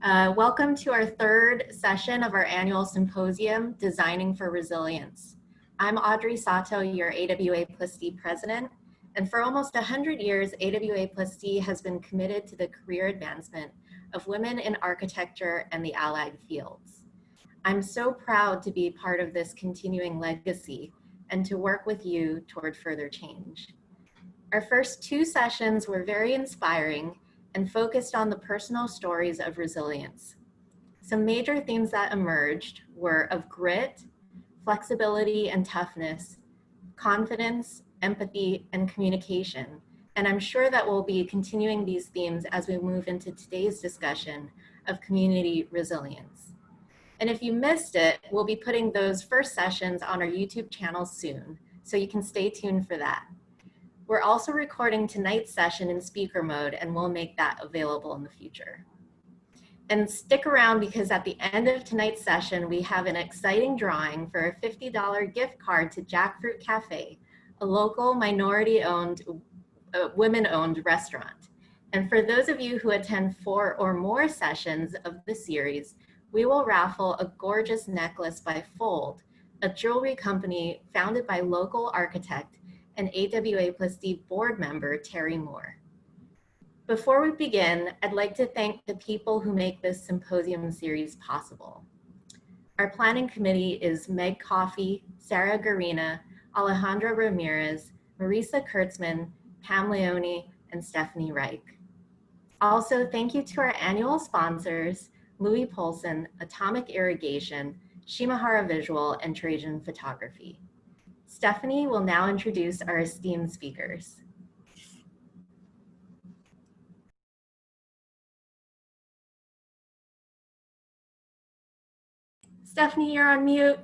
Welcome to our third session of our annual symposium, Designing for Resilience. I'm Audrey Sato, your AWA+D president, and for almost 100 years, AWA+D has been committed to the career advancement of women in architecture and the allied fields. I'm so proud to be part of this continuing legacy and to work with you toward further change. Our first two sessions were very inspiring and focused on the personal stories of resilience. Some major themes that emerged were of grit, flexibility and toughness, confidence, empathy, and communication. And I'm sure that we'll be continuing these themes as we move into today's discussion of community resilience. And if you missed it, we'll be putting those first sessions on our YouTube channel soon, so you can stay tuned for that. We're also recording tonight's session in speaker mode, and we'll make that available in the future. And stick around, because at the end of tonight's session, we have an exciting drawing for a $50 gift card to Jackfruit Cafe, a local minority-owned, women-owned restaurant. And for those of you who attend 4 or more sessions of the series, we will raffle a gorgeous necklace by Fold, a jewelry company founded by local architect and AWA+D board member, Terry Moore. Before we begin, I'd like to thank the people who make this symposium series possible. Our planning committee is Meg Coffey, Sarah Garina, Alejandra Ramirez, Marisa Kurtzman, Pam Leone, and Stephanie Reich. Also, thank you to our annual sponsors, Louis Polson, Atomic Irrigation, Shimahara Visual, and Trajan Photography. Stephanie will now introduce our esteemed speakers. Stephanie, you're on mute.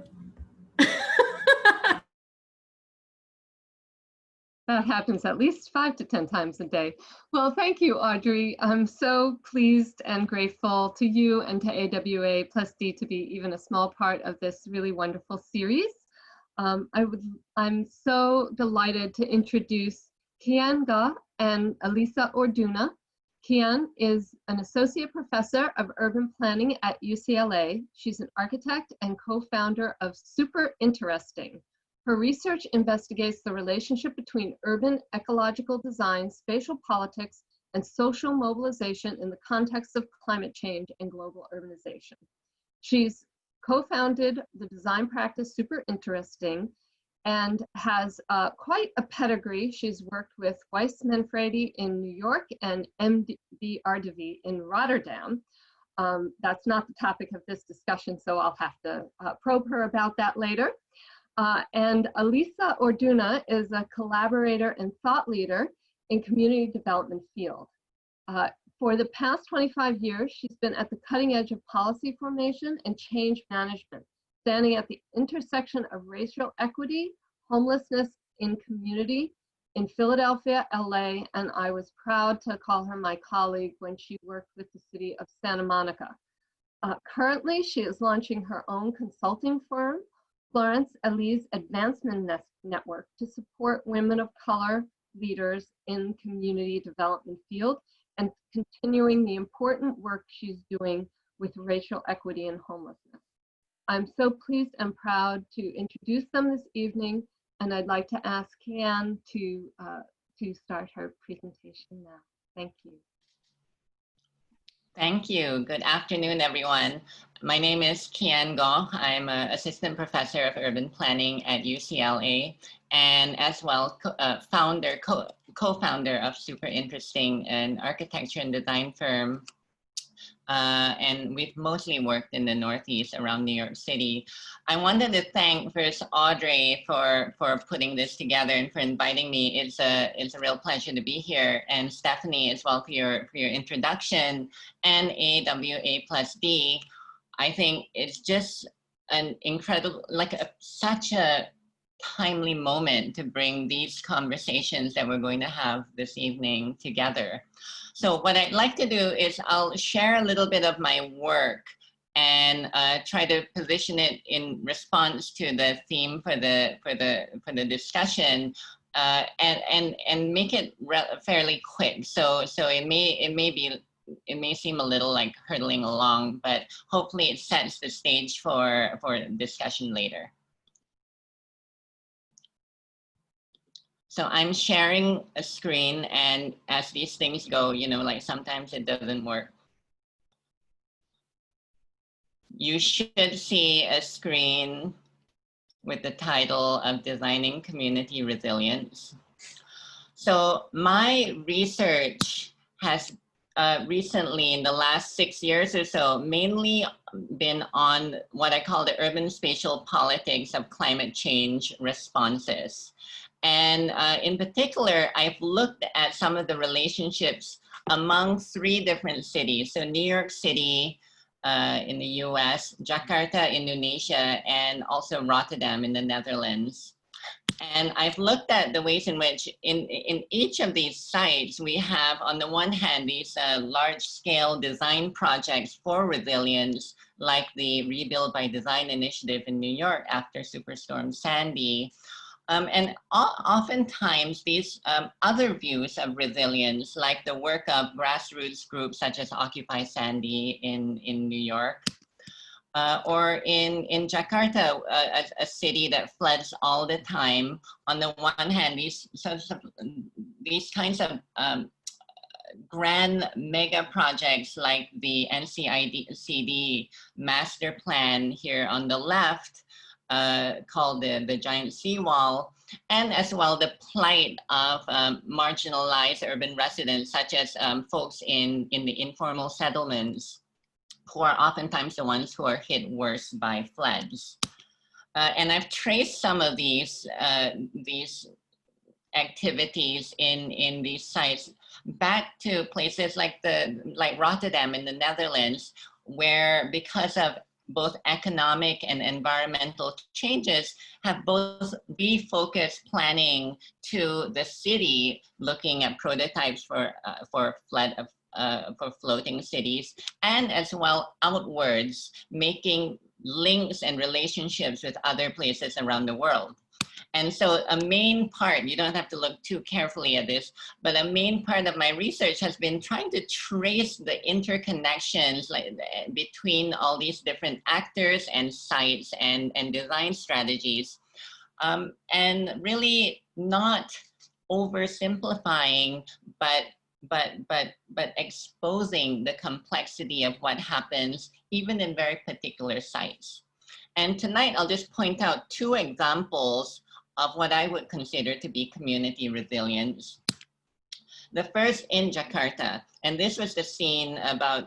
That happens at least 5 to 10 times a day. Well, thank you, Audrey. I'm so pleased and grateful to you and to AWA+D to be even a small part of this really wonderful series. I'm so delighted to introduce Kian and Alisa Orduna. Kian is an associate professor of urban planning at UCLA. She's an architect and co-founder of Super Interesting. Her research investigates the relationship between urban ecological design, spatial politics, and social mobilization in the context of climate change and global urbanization. She's co-founded the design practice Super Interesting and has quite a pedigree. She's worked with Weiss Manfredi in New York and MD Ardevi in Rotterdam. That's not the topic of this discussion, so I'll have to probe her about that later. And Alisa Orduna is a collaborator and thought leader in community development field. For the past 25 years, she's been at the cutting edge of policy formation and change management, standing at the intersection of racial equity, homelessness in community in Philadelphia, LA, and I was proud to call her my colleague when she worked with the city of Santa Monica. Currently, she is launching her own consulting firm, Florence Elise Advancement Network, to support women of color leaders in community development field and continuing the important work she's doing with racial equity and homelessness. I'm so pleased and proud to introduce them this evening, and I'd like to ask Kian to start her presentation now. Thank you. Thank you. Good afternoon, everyone. My name is Kian Go. I'm an assistant professor of urban planning at UCLA, and as well co-founder of Super Interesting, an architecture and design firm. And we've mostly worked in the Northeast around New York City. I wanted to thank first Audrey for putting this together and for inviting me. It's a real pleasure to be here, and Stephanie as well for your introduction, and AWA+D. I think it's just an incredible, such a timely moment to bring these conversations that we're going to have this evening together. So what I'd like to do is I'll share a little bit of my work and try to position it in response to the theme for the discussion, and make it fairly quick. So it may be it may seem a little like hurtling along, but hopefully it sets the stage for discussion later. So I'm sharing a screen, and as these things go, you know, like sometimes it doesn't work. You should see a screen with the title of Designing Community Resilience. So my research has recently, in the last 6 years or so, mainly been on what I call the urban spatial politics of climate change responses. And in particular, I've looked at some of the relationships among 3 different cities. So New York City in the US, Jakarta, Indonesia, and also Rotterdam in the Netherlands. And I've looked at the ways in which in each of these sites, we have on the one hand, these large-scale design projects for resilience, like the Rebuild by Design initiative in New York after Superstorm Sandy. And oftentimes these other views of resilience, like the work of grassroots groups such as Occupy Sandy in New York, or in Jakarta, a city that floods all the time. On the one hand, these kinds of grand mega projects like the NCID master plan here on the left, called the giant seawall, and as well the plight of marginalized urban residents, such as folks in the informal settlements, who are oftentimes the ones who are hit worse by floods. And I've traced some of these activities in these sites back to places like Rotterdam in the Netherlands, where because of both economic and environmental changes have both refocused planning to the city, looking at prototypes for floating cities, and as well outwards, making links and relationships with other places around the world. And so a main part, you don't have to look too carefully at this, but a main part of my research has been trying to trace the interconnections between all these different actors and sites and design strategies, and really not oversimplifying, but exposing the complexity of what happens even in very particular sites. And tonight I'll just point out 2 examples of what I would consider to be community resilience. The first in Jakarta, and this was the scene about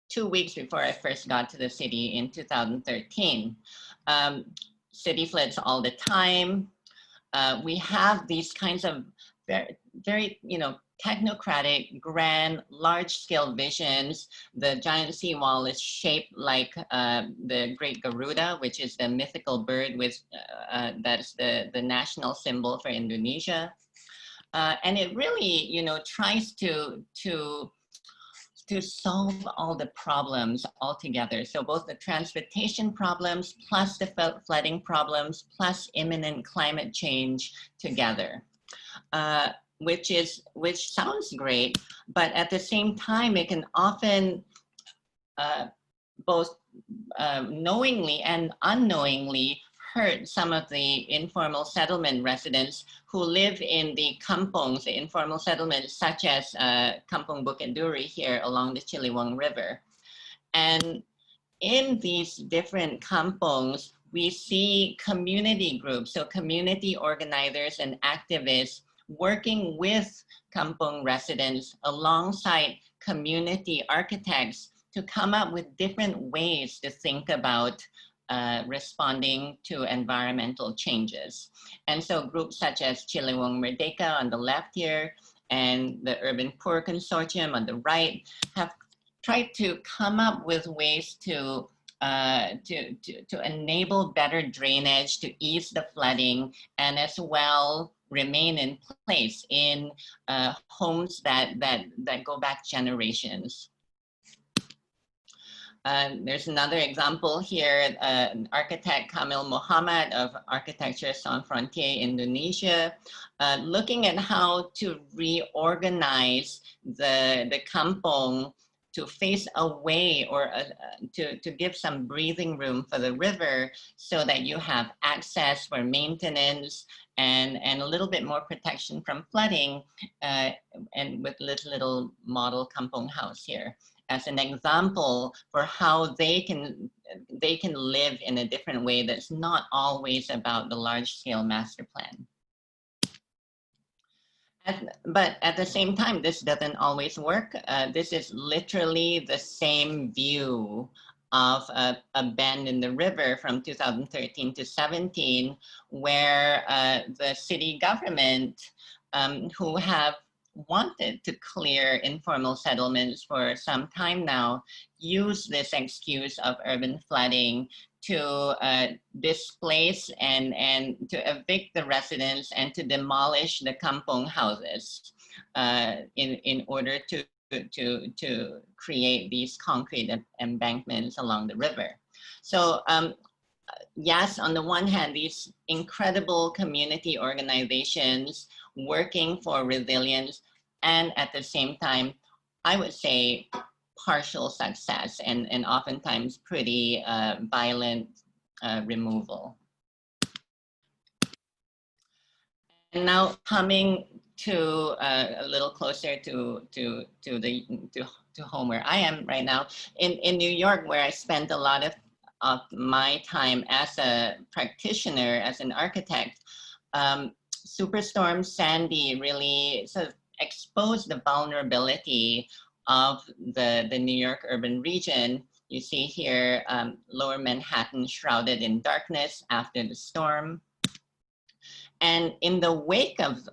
2 weeks before I first got to the city in 2013. City floods all the time. We have these kinds of very, you know, technocratic, grand, large-scale visions. The giant seawall is shaped like the great Garuda, which is the mythical bird with that's the national symbol for Indonesia. And it really, you know, tries to solve all the problems altogether. So both the transportation problems, plus the flooding problems, plus imminent climate change together. Which sounds great, but at the same time, it can often both knowingly and unknowingly hurt some of the informal settlement residents who live in the kampongs, the informal settlements, such as Kampung Bukit Duri here along the Ciliwung River. And in these different kampongs, we see community groups, so community organizers and activists working with kampong residents alongside community architects to come up with different ways to think about responding to environmental changes. And so groups such as Ciliwung Merdeka on the left here and the Urban Poor Consortium on the right have tried to come up with ways to enable better drainage, to ease the flooding, and as well remain in place in homes that go back generations. There's another example here, architect Kamil Muhammad of Architecture Sans Frontier Indonesia, looking at how to reorganize the kampong to face away or to give some breathing room for the river so that you have access for maintenance and a little bit more protection from flooding, and with this little model kampong house here as an example for how they can live in a different way that's not always about the large-scale master plan. But at the same time, this doesn't always work. This is literally the same view of a bend in the river from 2013 to 17, where the city government, who have wanted to clear informal settlements for some time now, use this excuse of urban flooding to displace and to evict the residents and to demolish the kampong houses in order to create these concrete embankments along the river. So yes, on the one hand, these incredible community organizations working for resilience, and at the same time, I would say, partial success and oftentimes pretty violent removal. And now coming to a little closer to home where I am right now in New York, where I spent a lot of my time as a practitioner, as an architect. Superstorm Sandy really sort of exposed the vulnerability of the New York urban region. You see here, Lower Manhattan shrouded in darkness after the storm. And in the wake of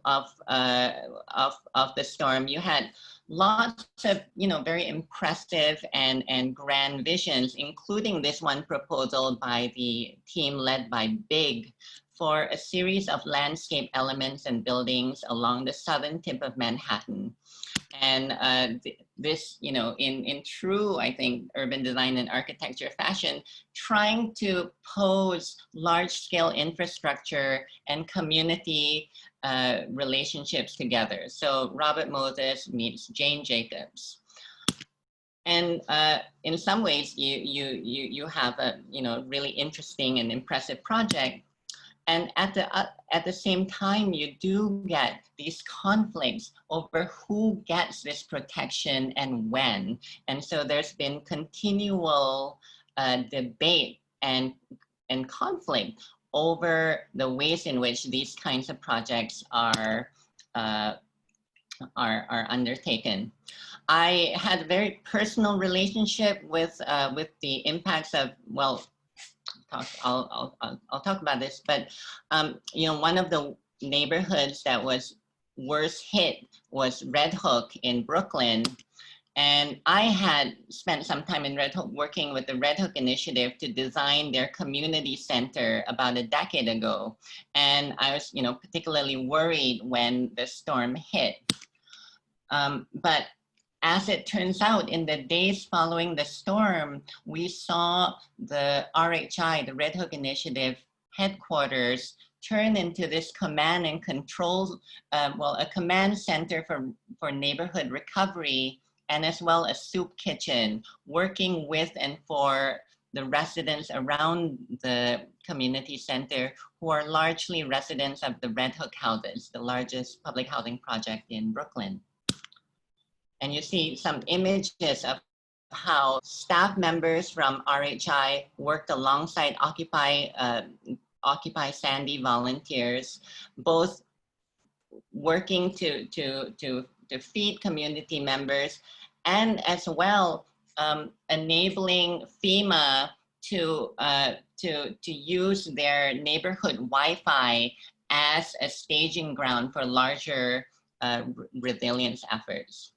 the storm, you had lots of, very impressive and grand visions, including this one proposal by the team led by Big for a series of landscape elements and buildings along the southern tip of Manhattan. And this, in true, I think, urban design and architecture fashion, trying to pose large-scale infrastructure and community relationships together. So Robert Moses meets Jane Jacobs. And in some ways, you have a really interesting and impressive project. And at the same time, you do get these conflicts over who gets this protection and when. And so there's been continual debate and conflict over the ways in which these kinds of projects are undertaken. I had a very personal relationship with the impacts of, well, I'll talk about this, but one of the neighborhoods that was worst hit was Red Hook in Brooklyn. And I had spent some time in Red Hook working with the Red Hook Initiative to design their community center about a decade ago. And I was, particularly worried when the storm hit. But as it turns out, in the days following the storm, we saw the RHI, the Red Hook Initiative headquarters, turn into this command and control, a command center for neighborhood recovery, and as well as soup kitchen, working with and for the residents around the community center who are largely residents of the Red Hook houses, the largest public housing project in Brooklyn. And you see some images of how staff members from RHI worked alongside Occupy Sandy volunteers, both working to feed community members, and as well enabling FEMA to use their neighborhood Wi-Fi as a staging ground for larger resilience efforts.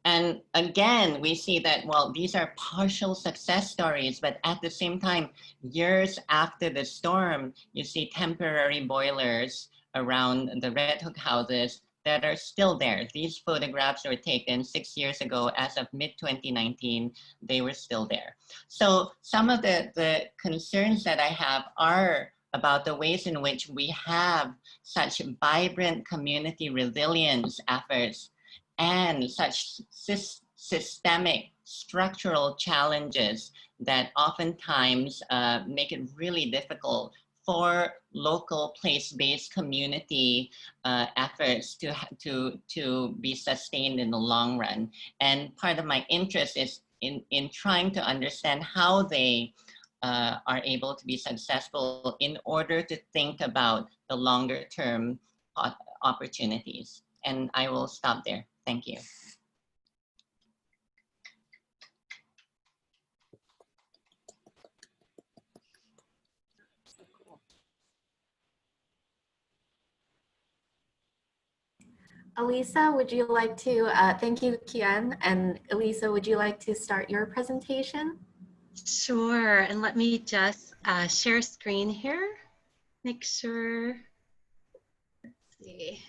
And again, we see that, well, these are partial success stories, but at the same time, years after the storm, you see temporary boilers around the Red Hook houses that are still there. These photographs were taken 6 years ago. As of mid-2019, they were still there. So some of the concerns that I have are about the ways in which we have such vibrant community resilience efforts and such systemic structural challenges that oftentimes make it really difficult for local place-based community efforts to be sustained in the long run. And part of my interest is in trying to understand how they are able to be successful in order to think about the longer term opportunities. And I will stop there. Thank you. Alisa, would you like to, thank you, Kian, and Alisa, would you like to start your presentation? Sure, and let me just share screen here. Make sure, let's see,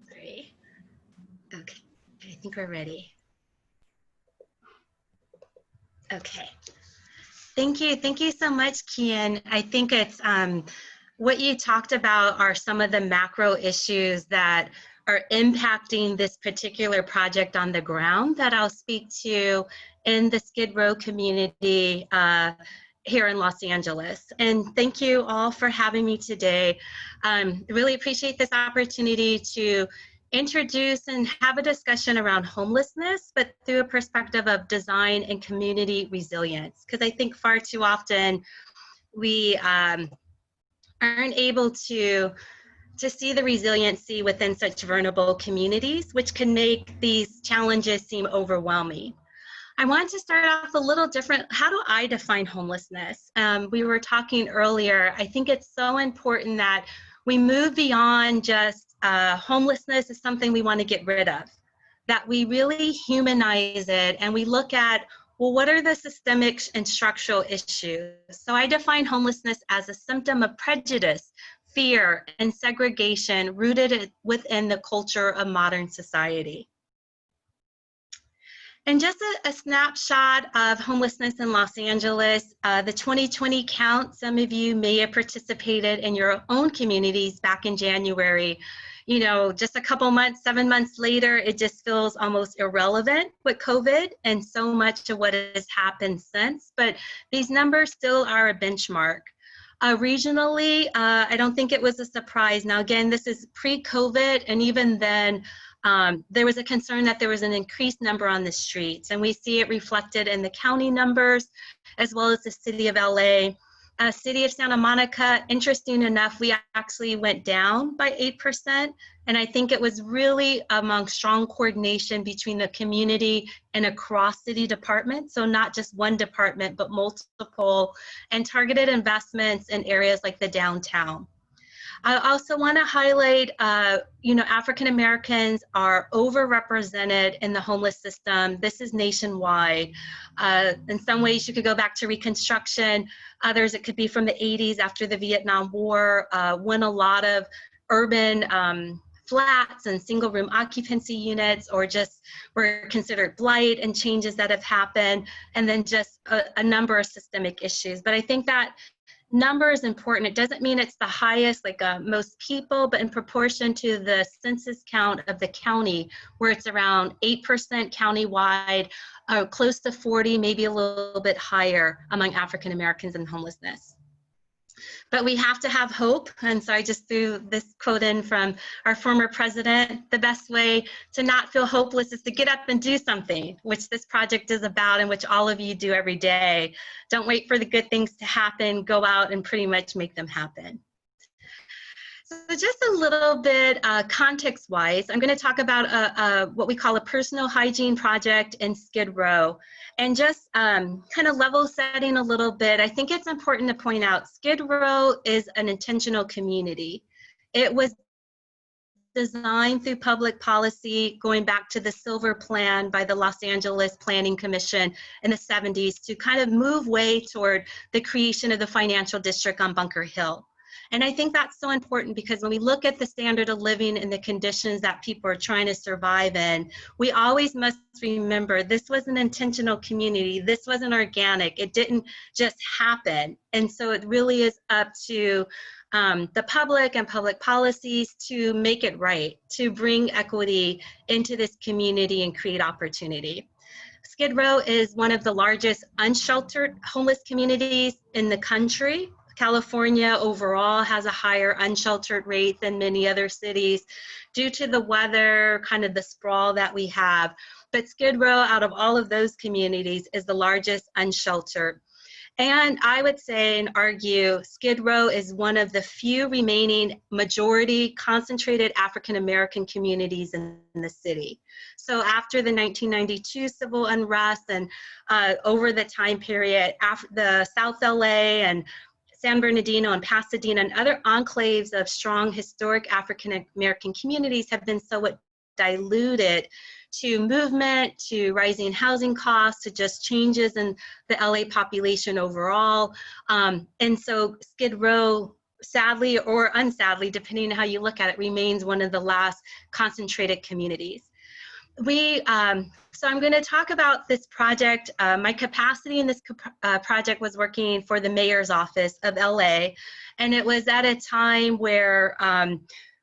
sorry. Okay, I think we're ready. Okay, thank you so much, Kian. I think it's, what you talked about are some of the macro issues that are impacting this particular project on the ground that I'll speak to in the Skid Row community here in Los Angeles. And thank you all for having me today. Really appreciate this opportunity to introduce and have a discussion around homelessness, but through a perspective of design and community resilience. Because I think far too often we aren't able to see the resiliency within such vulnerable communities, which can make these challenges seem overwhelming. I want to start off a little different. How do I define homelessness? We were talking earlier. I think it's so important that we move beyond just homelessness is something we want to get rid of, that we really humanize it and we look at, well, what are the systemic and structural issues? So I define homelessness as a symptom of prejudice, fear, and segregation rooted within the culture of modern society. And just a snapshot of homelessness in Los Angeles, the 2020 count, some of you may have participated in your own communities back in January. You know, just a couple months, 7 months later, it just feels almost irrelevant with COVID and so much of what has happened since, but these numbers still are a benchmark. Regionally, I don't think it was a surprise. Now, again, this is pre-COVID, and even then, there was a concern that there was an increased number on the streets, and we see it reflected in the county numbers, as well as the city of LA. City of Santa Monica, interesting enough, we actually went down by 8%, and I think it was really among strong coordination between the community and across city departments, so not just one department, but multiple, and targeted investments in areas like the downtown. I also want to highlight, you know, African Americans are overrepresented in the homeless system. This is nationwide. In some ways, you could go back to Reconstruction. Others, it could be from the 80s after the Vietnam War, when a lot of urban flats and single room occupancy units or just were considered blight, and changes that have happened, and then just a number of systemic issues. But I think that number is important. It doesn't mean it's the highest, like most people, but in proportion to the census count of the county, where it's around 8% countywide, close to 40, maybe a little bit higher among African Americans in homelessness. But we have to have hope, and so I just threw this quote in from our former president: the best way to not feel hopeless is to get up and do something, which this project is about and which all of you do every day. Don't wait for the good things to happen, go out and pretty much make them happen. So just a little bit context-wise, I'm going to talk about what we call a personal hygiene project in Skid Row. And just kind of level setting a little bit, I think it's important to point out Skid Row is an intentional community. It was designed through public policy going back to the Silver Plan by the Los Angeles Planning Commission in the 70s to kind of move way toward the creation of the financial district on Bunker Hill. And I think that's so important because when we look at the standard of living and the conditions that people are trying to survive in, we always must remember this was an intentional community. This wasn't organic. It didn't just happen. And so it really is up to the public and public policies to make it right, to bring equity into this community and create opportunity. Skid Row is one of the largest unsheltered homeless communities in the country. California overall has a higher unsheltered rate than many other cities due to the weather, kind of the sprawl that we have. But Skid Row, out of all of those communities, is the largest unsheltered. And I would say and argue Skid Row is one of the few remaining majority concentrated African American communities in the city. So after the 1992 civil unrest and over the time period, the South LA and San Bernardino and Pasadena and other enclaves of strong historic African American communities have been somewhat diluted to movement, to rising housing costs, to just changes in the LA population overall. And so Skid Row, sadly or unsadly, depending on how you look at it, remains one of the last concentrated communities. So I'm going to talk about this project. My capacity in this project was working for the mayor's office of LA, and it was at a time where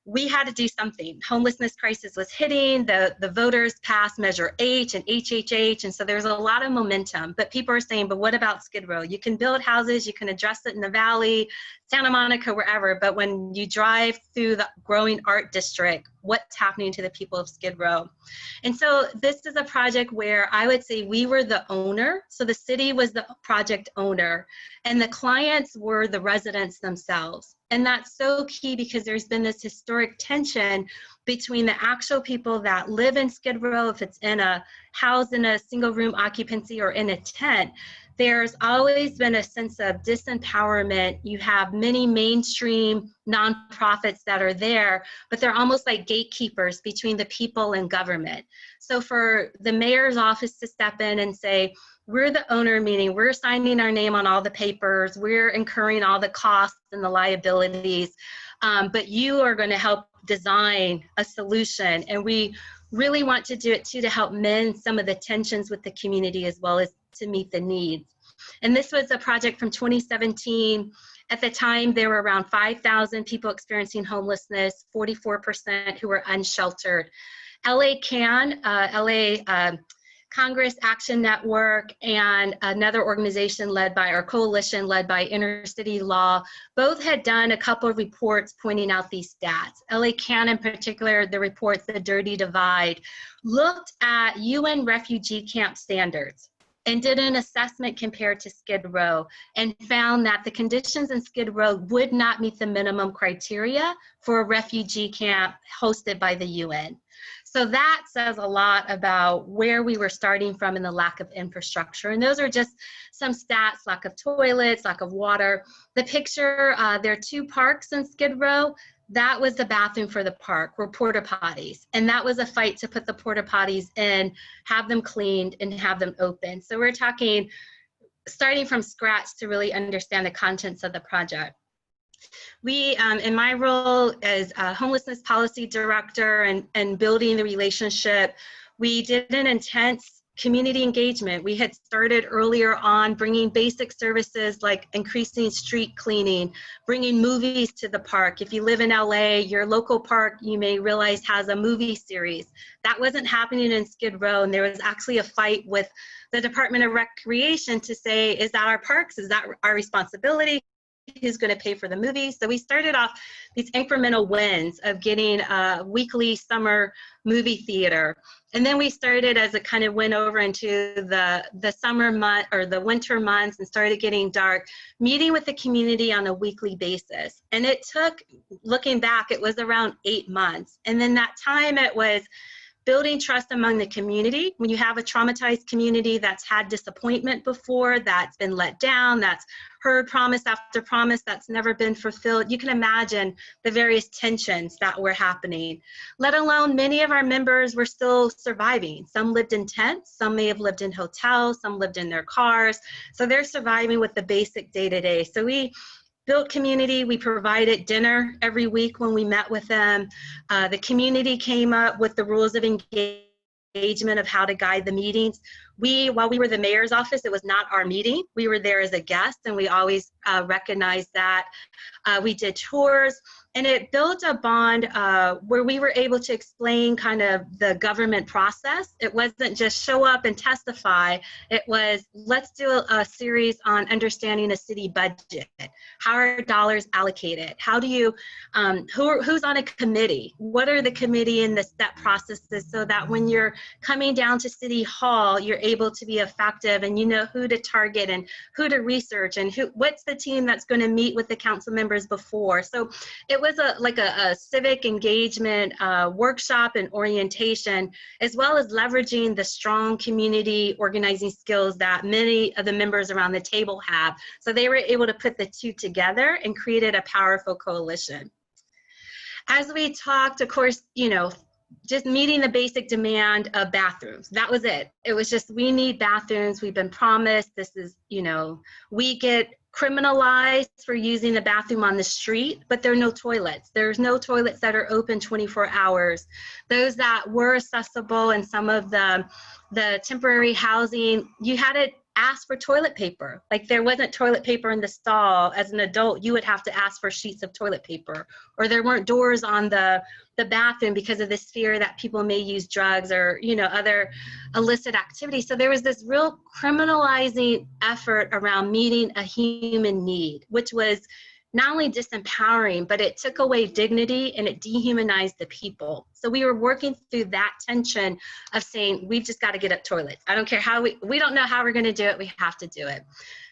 we had to do something. Homelessness crisis was hitting, the voters passed Measure H and HHH, and so there's a lot of momentum. But people are saying, but what about Skid Row? You can build houses, you can address it in the Valley, Santa Monica, wherever, but when you drive through the growing art district, what's happening to the people of Skid Row? And so this is a project where I would say we were the owner, so the city was the project owner, and the clients were the residents themselves. And that's so key because there's been this historic tension between the actual people that live in Skid Row, if it's housed in a single room occupancy or in a tent. There's always been a sense of disempowerment. You have many mainstream nonprofits that are there, but they're almost like gatekeepers between the people and government. So for the mayor's office to step in and say, we're the owner, meaning we're signing our name on all the papers, we're incurring all the costs and the liabilities, but you are going to help design a solution. And we really want to do it too to help mend some of the tensions with the community as well as to meet the needs. And this was a project from 2017. At the time, there were around 5,000 people experiencing homelessness, 44% who were unsheltered. LA Can, Congress Action Network, and another organization led by our coalition led by Inner City Law, both had done a couple of reports pointing out these stats. LA Can in particular, the report, The Dirty Divide, looked at UN refugee camp standards and did an assessment compared to Skid Row and found that the conditions in Skid Row would not meet the minimum criteria for a refugee camp hosted by the UN. So that says a lot about where we were starting from and the lack of infrastructure. And those are just some stats: lack of toilets, lack of water. The picture, there are 2 parks in Skid Row. That was the bathroom for the park, were porta potties. And that was a fight to put the porta potties in, have them cleaned, and have them open. So we're talking starting from scratch to really understand the contents of the project. We, in my role as a homelessness policy director and building the relationship, we did an intense community engagement. We had started earlier on bringing basic services like increasing street cleaning, bringing movies to the park. If you live in LA, your local park, you may realize, has a movie series. That wasn't happening in Skid Row, and there was actually a fight with the Department of Recreation to say, is that our parks? Is that our responsibility? Who's going to pay for the movies? So we started off these incremental wins of getting a weekly summer movie theater. And then we started, as it kind of went over into the summer month or the winter months and started getting dark, meeting with the community on a weekly basis. And it took, looking back, it was around 8 months. And then that time it was building trust among the community. When you have a traumatized community that's had disappointment before, that's been let down, that's heard promise after promise that's never been fulfilled, you can imagine the various tensions that were happening. Let alone many of our members were still surviving. Some lived in tents, some may have lived in hotels, some lived in their cars. So they're surviving with the basic day-to-day. So we built community. We provided dinner every week when we met with them. The community came up with the rules of engagement of how to guide the meetings. While we were the mayor's office, it was not our meeting. We were there as a guest, and we always recognized that. We did tours. And it built a bond where we were able to explain kind of the government process. It wasn't just show up and testify. It was, let's do a series on understanding a city budget. How are dollars allocated? How do you, who's on a committee? What are the committee and the step processes so that when you're coming down to City Hall, you're able to be effective and you know who to target and who to research and what's the team that's going to meet with the council members before. So it was like a civic engagement workshop and orientation, as well as leveraging the strong community organizing skills that many of the members around the table have. So they were able to put the two together and created a powerful coalition. As we talked, of course, you know, just meeting the basic demand of bathrooms. That was it. It was just, we need bathrooms. We've been promised this is, you know, we get criminalized for using the bathroom on the street, but there are no toilets. There's no toilets that are open 24 hours. Those that were accessible and some of the temporary housing, you had to ask for toilet paper. Like there wasn't toilet paper in the stall. As an adult, you would have to ask for sheets of toilet paper, or there weren't doors on the bathroom because of this fear that people may use drugs or, you know, other illicit activities. So there was this real criminalizing effort around meeting a human need, which was not only disempowering, but it took away dignity and it dehumanized the people. So we were working through that tension of saying, we've just got to get up toilets. I don't care how we don't know how we're going to do it. We have to do it.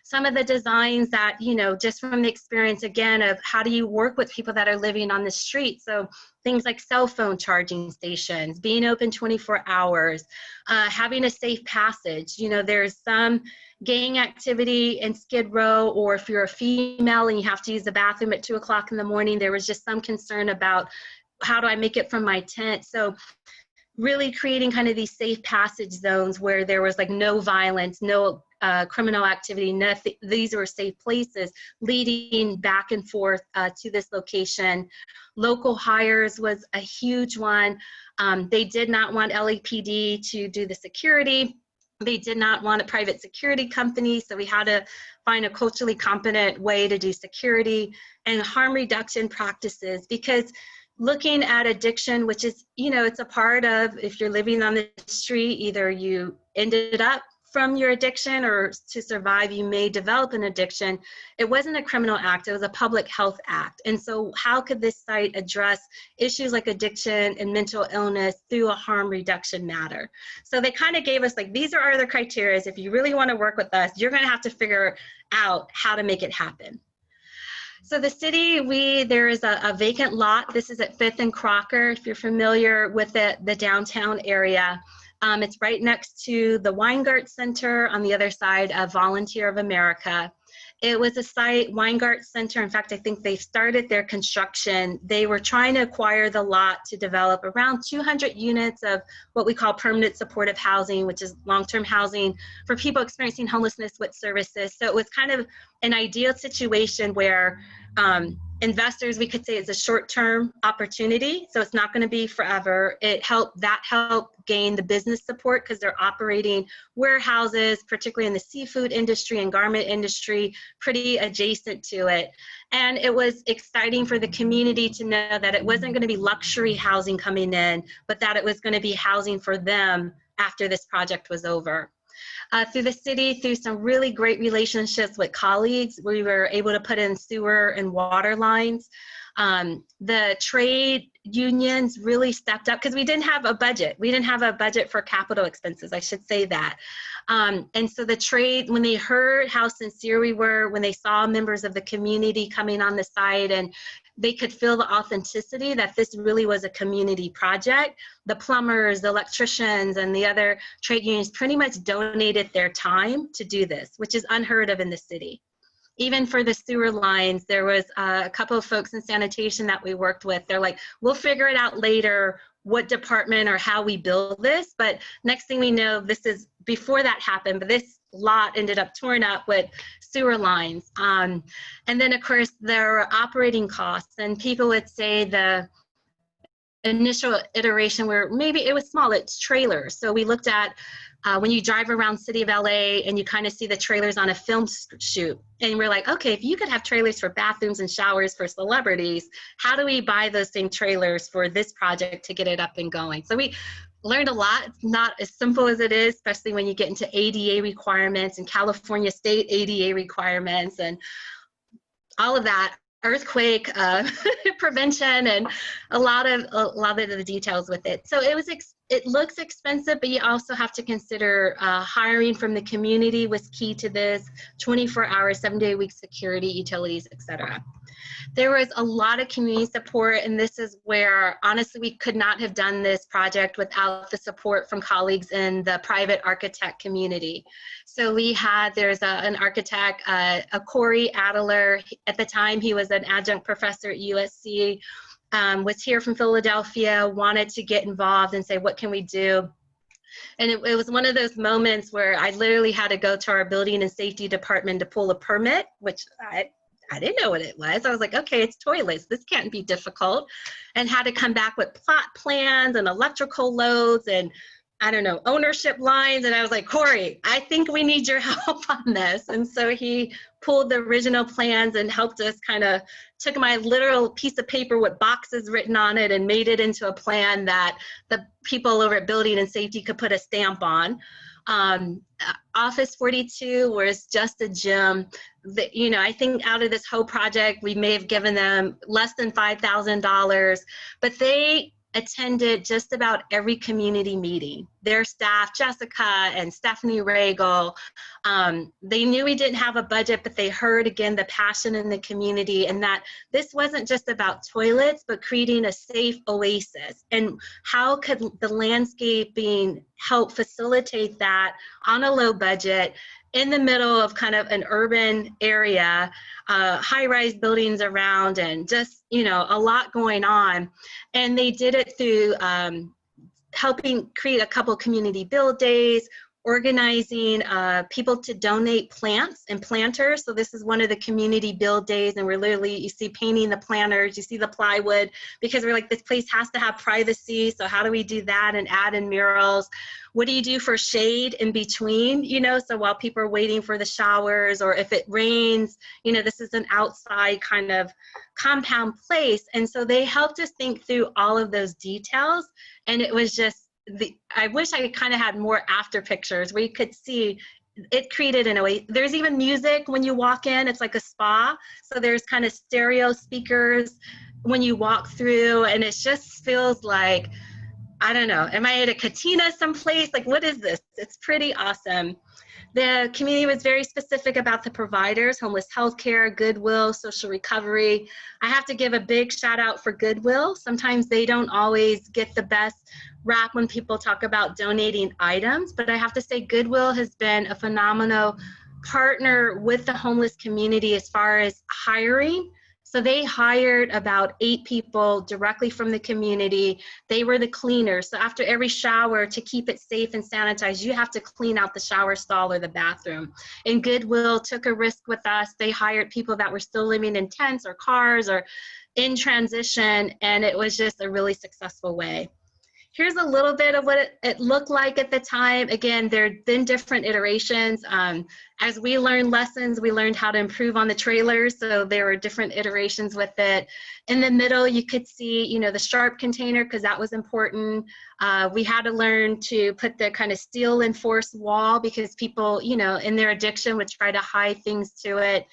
Some of the designs that, you know, just from the experience again of how do you work with people that are living on the street. So things like cell phone charging stations, being open 24 hours, having a safe passage. You know, there's some gang activity in Skid Row, or if you're a female and you have to use the bathroom at 2 o'clock in the morning, there was just some concern about how do I make it from my tent. So really creating kind of these safe passage zones where there was like no violence, no criminal activity, nothing. These were safe places leading back and forth to this location. Local hires was a huge one. They did not want LAPD to do the security. They did not want a private security company, so we had to find a culturally competent way to do security and harm reduction practices, because looking at addiction, which is, you know, it's a part of, if you're living on the street, either you ended up from your addiction or to survive, you may develop an addiction. It wasn't a criminal act, it was a public health act. And so how could this site address issues like addiction and mental illness through a harm reduction matter? So they kind of gave us like, these are our other criteria. If you really want to work with us, you're going to have to figure out how to make it happen. So the city, there is a vacant lot. This is at 5th and Crocker, if you're familiar with the downtown area. It's right next to the Weingart Center on the other side of Volunteer of America. It was a site, Weingart Center, in fact, I think they started their construction. They were trying to acquire the lot to develop around 200 units of what we call permanent supportive housing, which is long-term housing for people experiencing homelessness with services. So it was kind of an ideal situation where investors, we could say it's a short-term opportunity, so it's not going to be forever. That helped gain the business support because they're operating warehouses, particularly in the seafood industry and garment industry, pretty adjacent to it. And it was exciting for the community to know that it wasn't going to be luxury housing coming in, but that it was going to be housing for them after this project was over. Through the city, through some really great relationships with colleagues, we were able to put in sewer and water lines. The trade unions really stepped up because we didn't have a budget. We didn't have a budget for capital expenses, I should say that. And so the trade, when they heard how sincere we were, when they saw members of the community coming on the site and they could feel the authenticity that this really was a community project, the plumbers, the electricians, and the other trade unions pretty much donated their time to do this, which is unheard of in the city. Even for the sewer lines, there was a couple of folks in sanitation that we worked with. They're like, we'll figure it out later, what department or how we build this. But next thing we know, this is before that happened, but this lot ended up torn up with sewer lines. And then of course there were operating costs, and people would say the initial iteration where maybe it was small, it's trailers. So we looked at when you drive around city of LA and you kind of see the trailers on a film shoot, and we're like, okay, if you could have trailers for bathrooms and showers for celebrities, how do we buy those same trailers for this project to get it up and going? So we learned a lot. It's not as simple as it is, especially when you get into ADA requirements and California state ADA requirements and all of that, earthquake prevention, and a lot of the details with it. So it looks expensive, but you also have to consider hiring from the community was key to this, 24-hour, 7-day-a-week security, utilities, etc. There was a lot of community support, and this is where, honestly, we could not have done this project without the support from colleagues in the private architect community. So we had, there's an architect, Corey Adler. At the time, he was an adjunct professor at USC, was here from Philadelphia, wanted to get involved and say, what can we do? And it was one of those moments where I literally had to go to our building and safety department to pull a permit, which I didn't know what it was. I was like, okay, it's toilets. This can't be difficult. And had to come back with plot plans and electrical loads and, I don't know, ownership lines. And I was like, Corey, I think we need your help on this. And so he pulled the original plans and helped us, kind of took my literal piece of paper with boxes written on it and made it into a plan that the people over at Building and Safety could put a stamp on. Office 42 was just a gem. I think out of this whole project, we may have given them less than $5,000, but they attended just about every community meeting. Their staff, Jessica and Stephanie Regal, they knew we didn't have a budget, but they heard, again, the passion in the community, and that this wasn't just about toilets, but creating a safe oasis. And how could the landscaping help facilitate that on a low budget in the middle of kind of an urban area, high-rise buildings around, and just, a lot going on. And they did it through helping create a couple community build days, organizing people to donate plants and planters. So this is one of the community build days, and we're literally, you see painting the planters, you see the plywood, because we're like, this place has to have privacy, so how do we do that and add in murals? What do you do for shade in between, so while people are waiting for the showers, or if it rains, this is an outside kind of compound place. And so they helped us think through all of those details, and it was just, I wish I kind of had more after pictures where you could see it created in a way. There's even music when you walk in. It's like a spa. So there's kind of stereo speakers when you walk through, and it just feels like, I don't know, am I at a cantina someplace? Like, what is this? It's pretty awesome. The community was very specific about the providers: homeless healthcare, Goodwill, social recovery. I have to give a big shout out for Goodwill. Sometimes they don't always get the best rap when people talk about donating items, but I have to say Goodwill has been a phenomenal partner with the homeless community as far as hiring. So they hired about 8 people directly from the community. They were the cleaners. So after every shower, to keep it safe and sanitized, you have to clean out the shower stall or the bathroom. And Goodwill took a risk with us. They hired people that were still living in tents or cars or in transition, and it was just a really successful way. Here's a little bit of what it looked like at the time. Again, there have been different iterations. As we learned lessons, we learned how to improve on the trailers, so there were different iterations with it. In the middle, you could see, the sharp container, because that was important. We had to learn to put the kind of steel enforced wall, because people, in their addiction would try to hide things to it.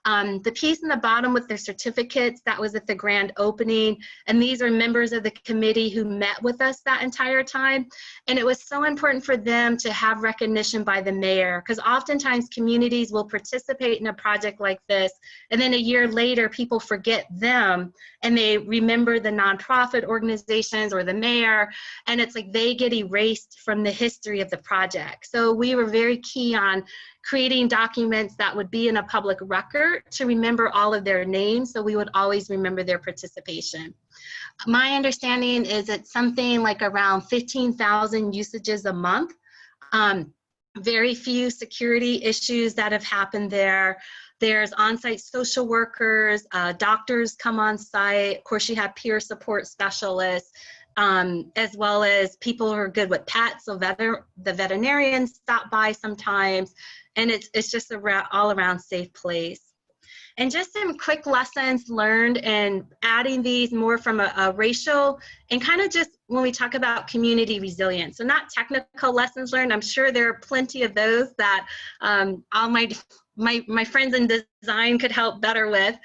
The piece in the bottom with their certificates, that was at the grand opening. And these are members of the committee who met with us that entire time. And it was so important for them to have recognition by the mayor, because oftentimes communities will participate in a project like this, and then a year later, people forget them and they remember the nonprofit organizations or the mayor, and it's like they get erased from the history of the project. So we were very key on creating documents that would be in a public record to remember all of their names, so we would always remember their participation. My understanding is it's something like around 15,000 usages a month. Very few security issues that have happened there. There's on-site social workers, doctors come on site. Of course, you have peer support specialists. as well as people who are good with pets. So the veterinarians stop by sometimes, and it's just a all around safe place. And just some quick lessons learned and adding these more from a racial and kind of just when we talk about community resilience. So not technical lessons learned. I'm sure there are plenty of those that all my friends in design could help better with.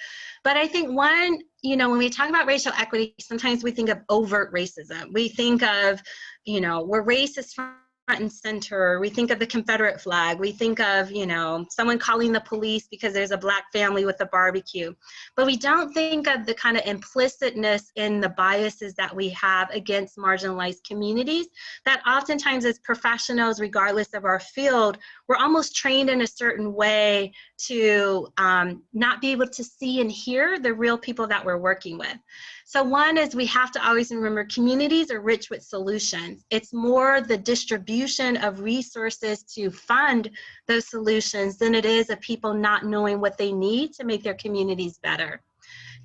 But I think one, when we talk about racial equity, sometimes we think of overt racism. We think of, where race is front and center. We think of the Confederate flag. We think of, someone calling the police because there's a Black family with a barbecue. But we don't think of the kind of implicitness in the biases that we have against marginalized communities that oftentimes as professionals, regardless of our field, we're almost trained in a certain way to not be able to see and hear the real people that we're working with. So one is we have to always remember communities are rich with solutions. It's more the distribution of resources to fund those solutions than it is of people not knowing what they need to make their communities better.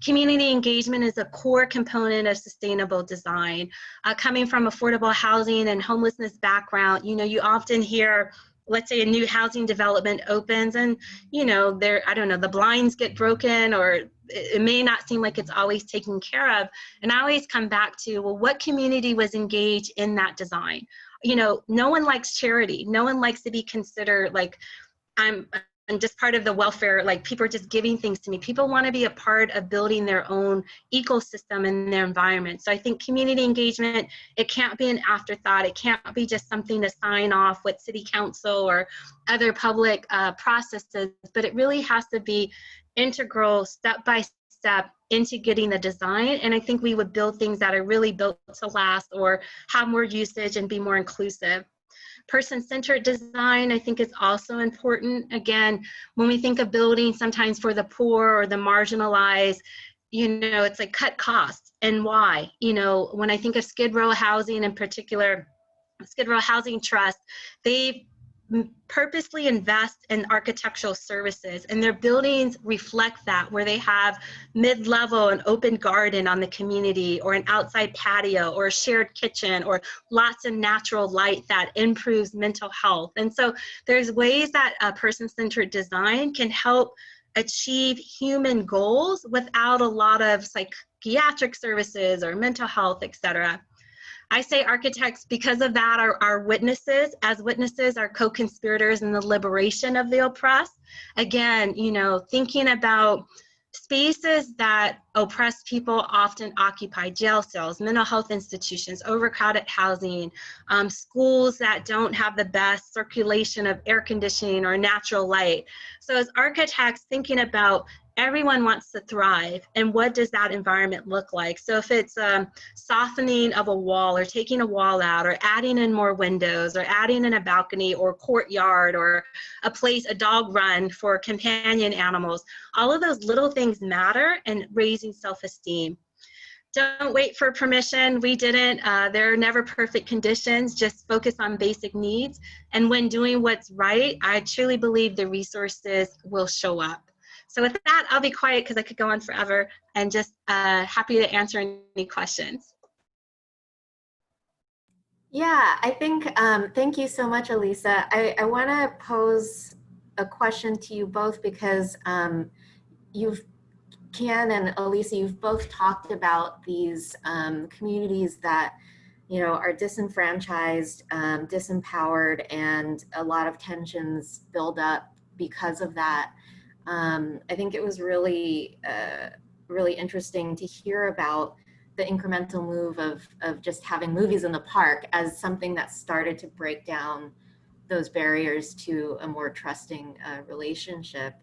Community engagement is a core component of sustainable design. Coming from affordable housing and homelessness background, you often hear, let's say a new housing development opens and, the blinds get broken, or it may not seem like it's always taken care of. And I always come back to, well, what community was engaged in that design? No one likes charity. No one likes to be considered like, I'm just part of the welfare, like people are just giving things to me. People want to be a part of building their own ecosystem in their environment. So I think community engagement, it can't be an afterthought. It can't be just something to sign off with city council or other public processes, but it really has to be integral, step by step into getting the design. And I think we would build things that are really built to last or have more usage and be more inclusive. Person-centered design, I think, is also important. Again, when we think of building sometimes for the poor or the marginalized, it's like cut costs. And why? When I think of Skid Row Housing in particular, Skid Row Housing Trust, they purposely invest in architectural services, and their buildings reflect that, where they have mid-level and open garden on the community, or an outside patio, or a shared kitchen, or lots of natural light that improves mental health. And so there's ways that a person-centered design can help achieve human goals without a lot of psychiatric services or mental health, etc. I say architects, because of that, are witnesses. As witnesses, are co-conspirators in the liberation of the oppressed. Again, thinking about spaces that oppressed people often occupy: jail cells, mental health institutions, overcrowded housing, schools that don't have the best circulation of air conditioning or natural light. So as architects, thinking about everyone wants to thrive, and what does that environment look like? So if it's softening of a wall, or taking a wall out, or adding in more windows, or adding in a balcony or courtyard, or a dog run for companion animals, all of those little things matter in raising self-esteem. Don't wait for permission. We didn't. There are never perfect conditions. Just focus on basic needs. And when doing what's right, I truly believe the resources will show up. So with that, I'll be quiet because I could go on forever, and just happy to answer any questions. Yeah, I think, thank you so much, Alisa. I want to pose a question to you both because Kian and Alisa, you've both talked about these communities that, are disenfranchised, disempowered, and a lot of tensions build up because of that. I think it was really, really interesting to hear about the incremental move of just having movies in the park as something that started to break down those barriers to a more trusting relationship.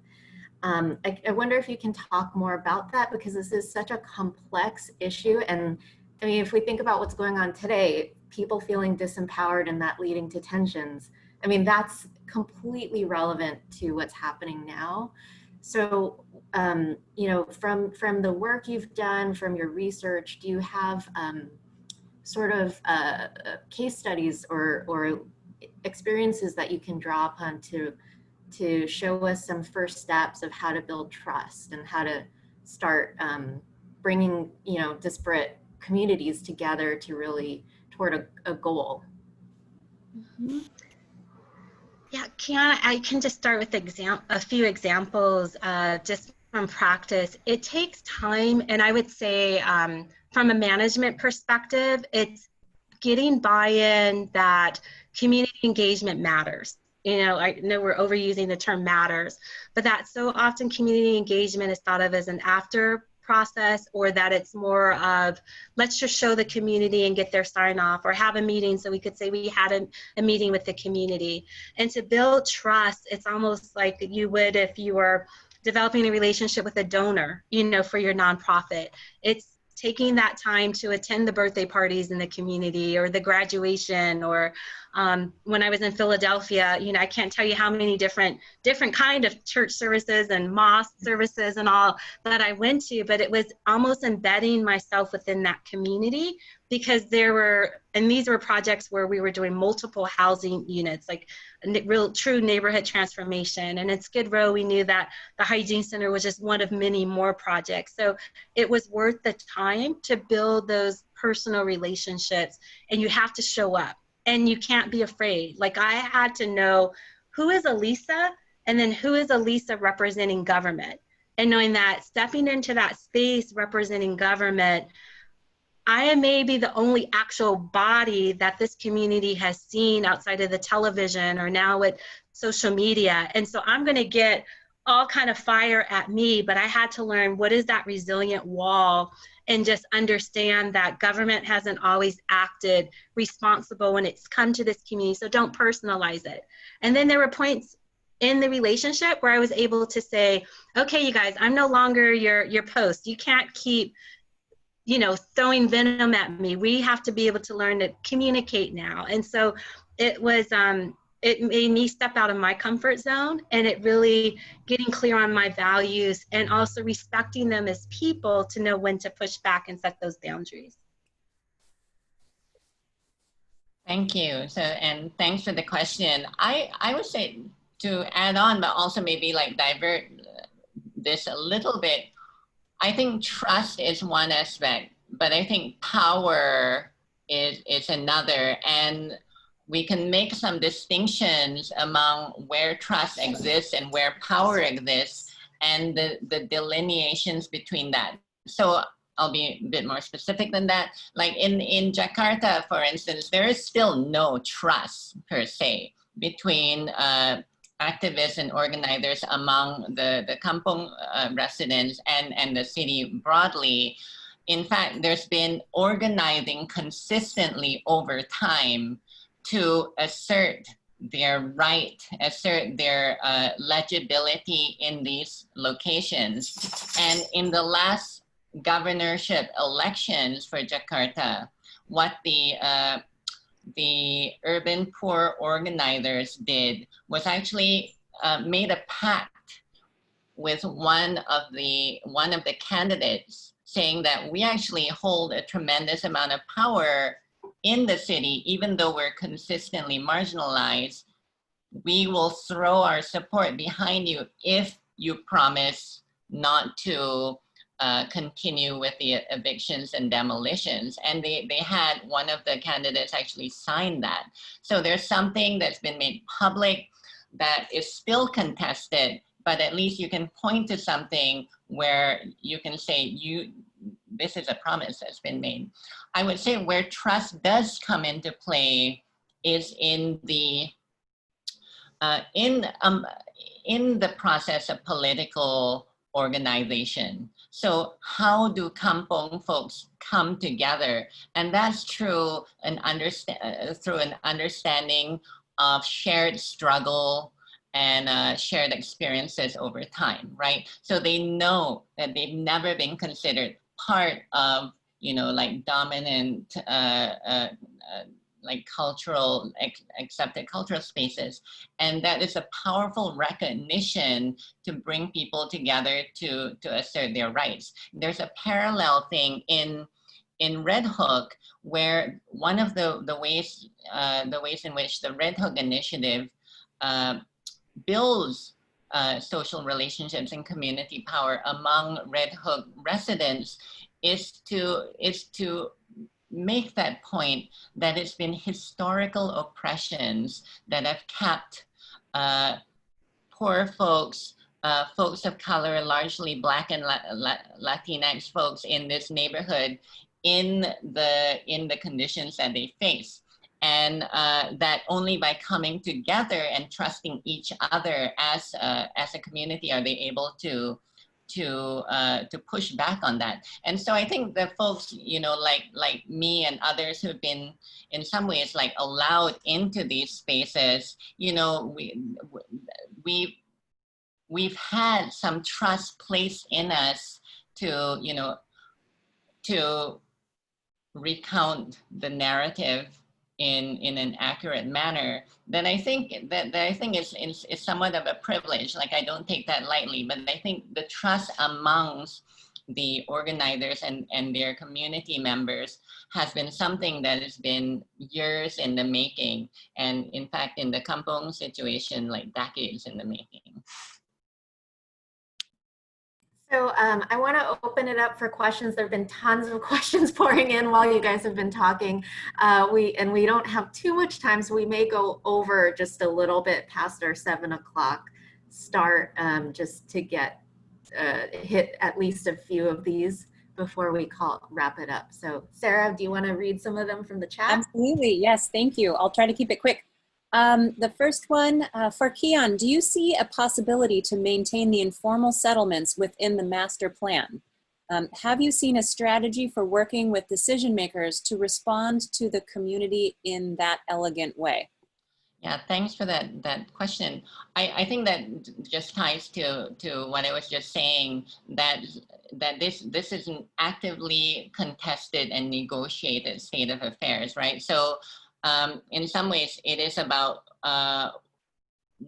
I wonder if you can talk more about that, because this is such a complex issue. And I mean, if we think about what's going on today, people feeling disempowered and that leading to tensions, I mean, that's completely relevant to what's happening now. So, from the work you've done, from your research, do you have sort of case studies or experiences that you can draw upon to show us some first steps of how to build trust and how to start bringing, disparate communities together to really toward a goal. Mm-hmm. Yeah, Kian, I can just start with a few examples just from practice. It takes time, and I would say from a management perspective, it's getting buy-in that community engagement matters. You know, I know we're overusing the term matters, but that so often community engagement is thought of as an after process, or that it's more of, let's just show the community and get their sign off, or have a meeting so we could say we had a meeting with the community. And to build trust, it's almost like you would if you were developing a relationship with a donor, you know, for your nonprofit. It's taking that time to attend the birthday parties in the community, or the graduation, or when I was in Philadelphia, you know, I can't tell you how many different kind of church services and mosque services and all that I went to, but it was almost embedding myself within that community, because these were projects where we were doing multiple housing units, like a real true neighborhood transformation. And in Skid Row, we knew that the hygiene center was just one of many more projects. So it was worth the time to build those personal relationships, and you have to show up. And you can't be afraid. Like, I had to know who is Alisa, and then who is Alisa representing government. And knowing that stepping into that space representing government, I may be the only actual body that this community has seen outside of the television or now with social media. And so I'm going to get all kind of fire at me, but I had to learn what is that resilient wall, and just understand that government hasn't always acted responsible when it's come to this community, so don't personalize it. And then there were points in the relationship where I was able to say, okay, you guys, I'm no longer your post. You can't keep, you know, throwing venom at me. We have to be able to learn to communicate now. And so it was, it made me step out of my comfort zone, and it really getting clear on my values, and also respecting them as people to know when to push back and set those boundaries. Thank you. So, and thanks for the question. I would say, to add on, but also maybe like divert this a little bit, I think trust is one aspect, but I think power is another. And we can make some distinctions among where trust exists and where power exists, and the delineations between that. So I'll be a bit more specific than that. Like in Jakarta, for instance, there is still no trust per se between activists and organizers among the kampong residents and the city broadly. In fact, there's been organizing consistently over time to assert their right, assert their legibility in these locations. And in the last governorship elections for Jakarta, what the urban poor organizers did was actually made a pact with one of the candidates, saying that we actually hold a tremendous amount of power in the city, even though we're consistently marginalized. We will throw our support behind you if you promise not to continue with the evictions and demolitions. And they had one of the candidates actually sign that. So there's something that's been made public that is still contested, but at least you can point to something where you can say, this is a promise that's been made. I would say where trust does come into play is in the process of political organization. So how do kampong folks come together? And that's through an understanding of shared struggle and shared experiences over time, right? So they know that they've never been considered part of, like dominant, like cultural, accepted cultural spaces. And that is a powerful recognition to bring people together to assert their rights. There's a parallel thing in Red Hook, where one of the ways in which the Red Hook initiative builds social relationships and community power among Red Hook residents is to make that point that it's been historical oppressions that have kept poor folks, folks of color, largely Black and Latinx folks in this neighborhood in the conditions that they face. And that only by coming together and trusting each other as a community are they able to push back on that. And so I think the folks, you know, like me and others who've been in some ways like allowed into these spaces, you know, we've had some trust placed in us to, you know, to recount the narrative in an accurate manner, then I think that is somewhat of a privilege. Like, I don't take that lightly, but I think the trust amongst the organizers and their community members has been something that has been years in the making. And in fact, in the Kampong situation, like decades in the making. So I want to open it up for questions. There have been tons of questions pouring in while you guys have been talking. We don't have too much time, so we may go over just a little bit past our 7 o'clock start, just to get hit at least a few of these before we wrap it up. So Sarah, do you want to read some of them from the chat? Absolutely, yes, thank you. I'll try to keep it quick. The first one, for Kian, do you see a possibility to maintain the informal settlements within the master plan? Have you seen a strategy for working with decision makers to respond to the community in that elegant way? Yeah, thanks for that question. I think that just ties to what I was just saying, that this is an actively contested and negotiated state of affairs, right? So in some ways, it is about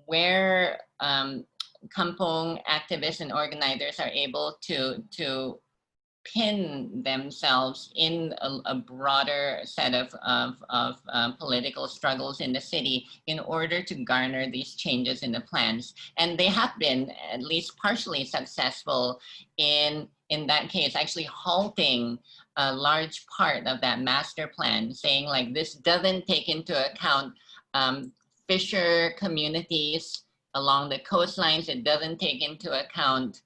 where Kampong activists and organizers are able to pin themselves in a broader set of political struggles in the city in order to garner these changes in the plans. And they have been at least partially successful in that case, actually halting a large part of that master plan, saying like, this doesn't take into account fisher communities along the coastlines. It doesn't take into account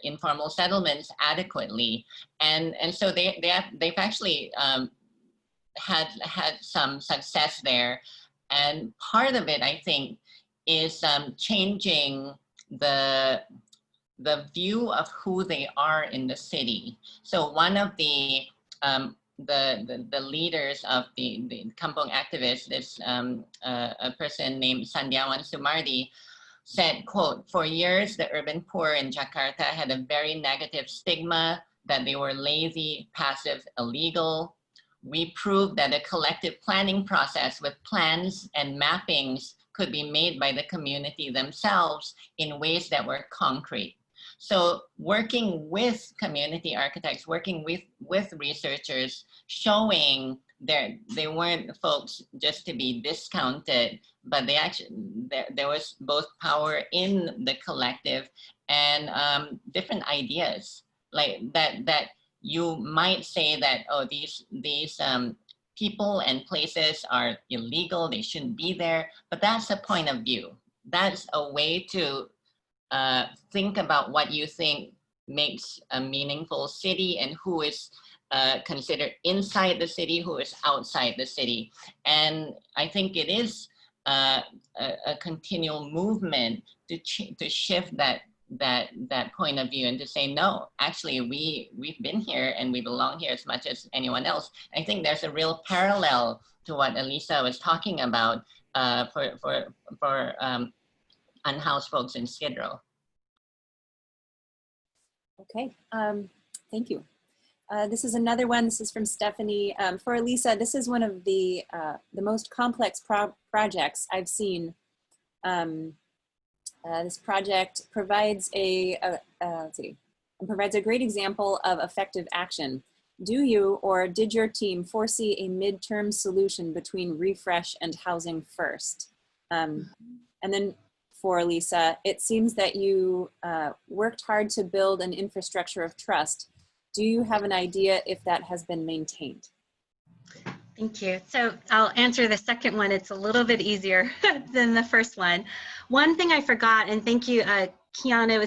informal settlements adequately, and so they've actually had some success there. And part of it, I think, is changing the view of who they are in the city. So one of the leaders of the Kampong activists, this a person named Sandhyawan Sumardi, said, quote, "For years, the urban poor in Jakarta had a very negative stigma that they were lazy, passive, illegal. We proved that a collective planning process with plans and mappings could be made by the community themselves in ways that were concrete." So working with community architects, working with researchers, showing they weren't folks just to be discounted, but they actually, there was both power in the collective and different ideas like that you might say that, oh, these people and places are illegal, they shouldn't be there, but that's a point of view. That's a way to think about what you think makes a meaningful city and who is considered inside the city, who is outside the city. And I think it is a continual movement to shift that point of view and to say, no, actually we've been here and we belong here as much as anyone else. I think there's a real parallel to what Alisa was talking about for unhoused folks in Skid Row. Okay, thank you. This is another one. This is from Stephanie. For Alisa, this is one of the most complex projects I've seen. This project provides provides a great example of effective action. Do you or did your team foresee a midterm solution between refresh and housing first? And then for Alisa, it seems that you worked hard to build an infrastructure of trust. Do you have an idea if that has been maintained? Thank you. So I'll answer the second one. It's a little bit easier than the first one. One thing I forgot, and thank you, Kian, it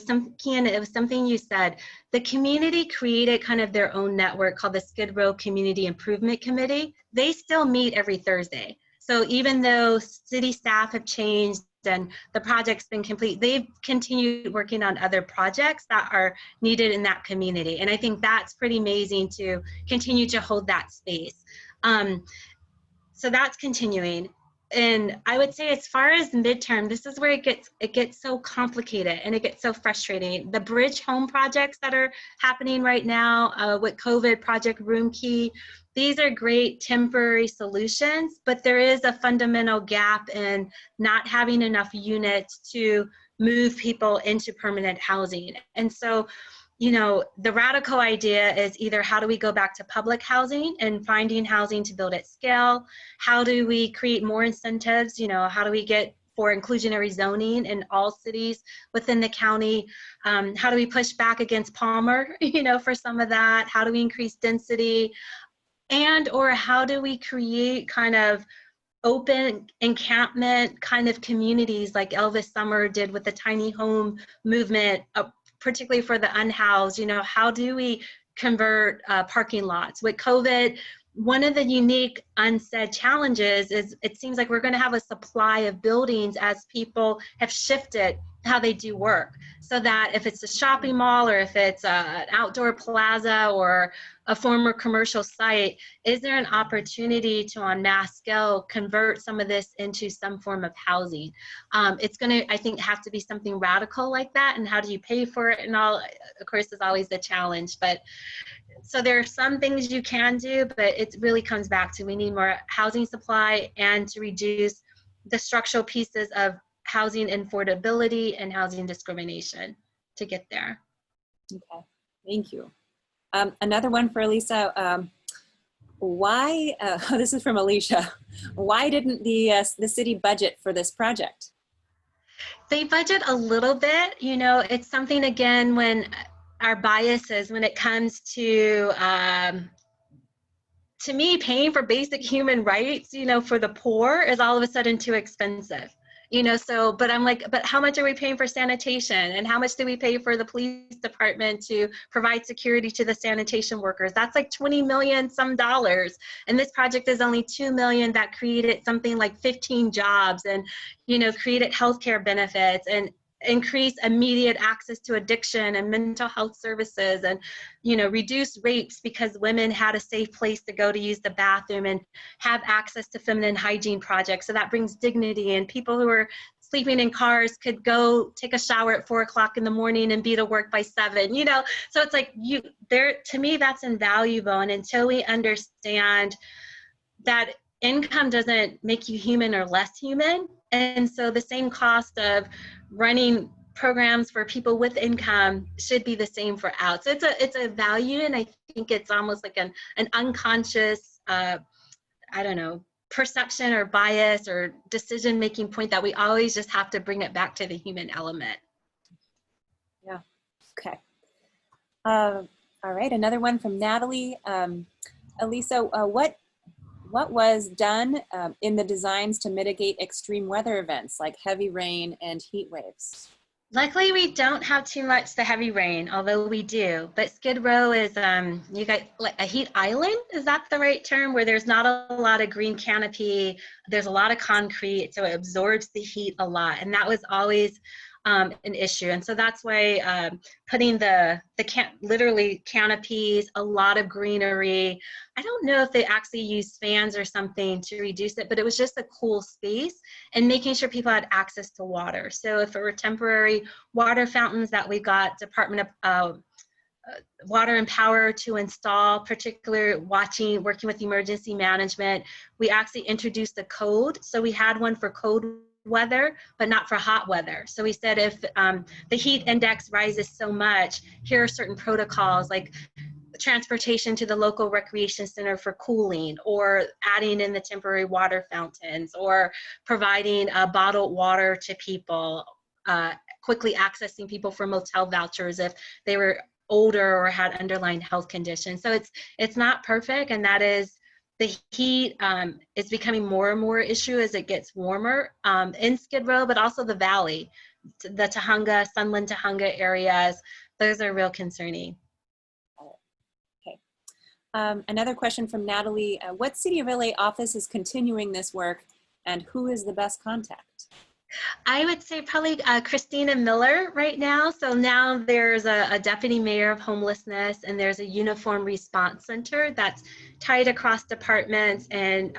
was something you said. The community created kind of their own network called the Skid Row Community Improvement Committee. They still meet every Thursday. So even though city staff have changed and the project's been complete, they've continued working on other projects that are needed in that community. And I think that's pretty amazing to continue to hold that space. So that's continuing. And I would say as far as midterm, this is where it gets so complicated and it gets so frustrating. The bridge home projects that are happening right now with COVID, Project Room Key, these are great temporary solutions, but there is a fundamental gap in not having enough units to move people into permanent housing. And so, you know, the radical idea is either how do we go back to public housing and finding housing to build at scale? How do we create more incentives? You know, how do we get for inclusionary zoning in all cities within the county? How do we push back against Palmer, you know, for some of that? How do we increase density? And or how do we create kind of open encampment kind of communities like Elvis Summer did with the tiny home movement, particularly for the unhoused? You know, how do we convert parking lots? With COVID, one of the unique unsaid challenges is it seems like we're going to have a supply of buildings as people have shifted how they do work. So that if it's a shopping mall or if it's an outdoor plaza or a former commercial site, is there an opportunity to on mass scale convert some of this into some form of housing? It's going to, I think, have to be something radical like that. And how do you pay for it and all, of course, is always the challenge. But so there are some things you can do, but it really comes back to we need more housing supply and to reduce the structural pieces of housing affordability and housing discrimination to get there. Okay, thank you. Another one for Alisa. Why, this is from Alicia, why didn't the city budget for this project? They budget a little bit, you know, it's something again when our biases when it comes to me, paying for basic human rights, you know, for the poor is all of a sudden too expensive. You know, so, but I'm like, but how much are we paying for sanitation? And how much do we pay for the police department to provide security to the sanitation workers? That's like 20 million some dollars. And this project is only 2 million that created something like 15 jobs and, you know, created healthcare benefits and increase immediate access to addiction and mental health services and, you know, reduce rapes because women had a safe place to go to use the bathroom and have access to feminine hygiene projects. So that brings dignity, and people who are sleeping in cars could go take a shower at 4 o'clock in the morning and be to work by 7, you know? So it's like to me, that's invaluable. And until we understand that income doesn't make you human or less human, and so the same cost of running programs for people with income should be the same for out. So it's a value, and I think it's almost like an unconscious, I don't know, perception or bias or decision-making point that we always just have to bring it back to the human element. Yeah, okay. All right, another one from Natalie. Alisa, what was done in the designs to mitigate extreme weather events like heavy rain and heat waves? Luckily, we don't have too much the heavy rain, although we do. But Skid Row is, you got like a heat island, is that the right term? Where there's not a lot of green canopy, there's a lot of concrete, so it absorbs the heat a lot. And that was always an issue. And so that's why putting literally canopies, a lot of greenery. I don't know if they actually used fans or something to reduce it, but it was just a cool space and making sure people had access to water. So if it were temporary water fountains that we got Department of Water and Power to install, particularly working with emergency management, we actually introduced a code. So we had one for cold weather, but not for hot weather. So we said if the heat index rises so much, here are certain protocols like transportation to the local recreation center for cooling, or adding in the temporary water fountains, or providing bottled water to people, quickly accessing people for motel vouchers if they were older or had underlying health conditions. So it's not perfect, and that is the heat is becoming more and more issue as it gets warmer in Skid Row, but also the valley, the Tahunga, Sunland Tahunga areas. Those are real concerning. Okay. Another question from Natalie. What City of LA office is continuing this work, and who is the best contact? I would say probably Christina Miller right now. So now there's a deputy mayor of homelessness, and there's a uniform response center that's tied across departments and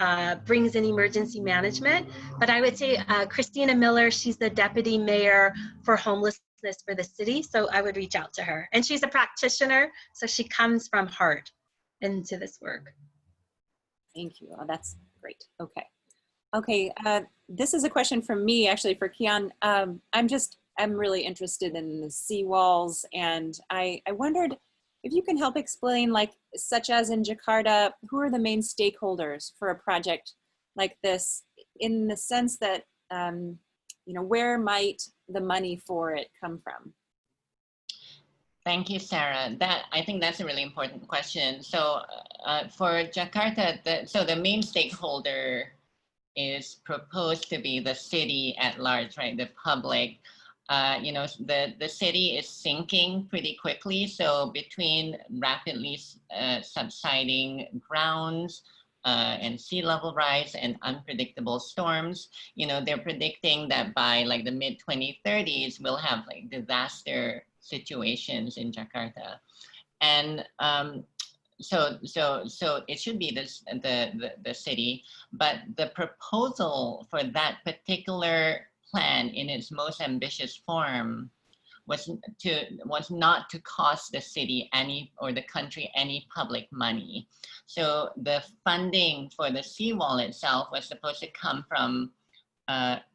brings in emergency management. But I would say Christina Miller, she's the deputy mayor for homelessness for the city. So I would reach out to her. And she's a practitioner, so she comes from heart into this work. Thank you. Oh, that's great. Okay. Okay, this is a question from me, actually, for Kian. I'm really interested in the seawalls, and I wondered if you can help explain, like, such as in Jakarta, who are the main stakeholders for a project like this, in the sense that, you know, where might the money for it come from? Thank you, Sarah. I think that's a really important question. So for Jakarta, the main stakeholder is proposed to be the city at large, right? The public. You know, the city is sinking pretty quickly. So between rapidly subsiding grounds and sea level rise and unpredictable storms, you know, they're predicting that by like the mid 2030s, we'll have like disaster situations in Jakarta. And so it should be the city, but the proposal for that particular plan in its most ambitious form was not to cost the city or the country any public money. So the funding for the seawall itself was supposed to come from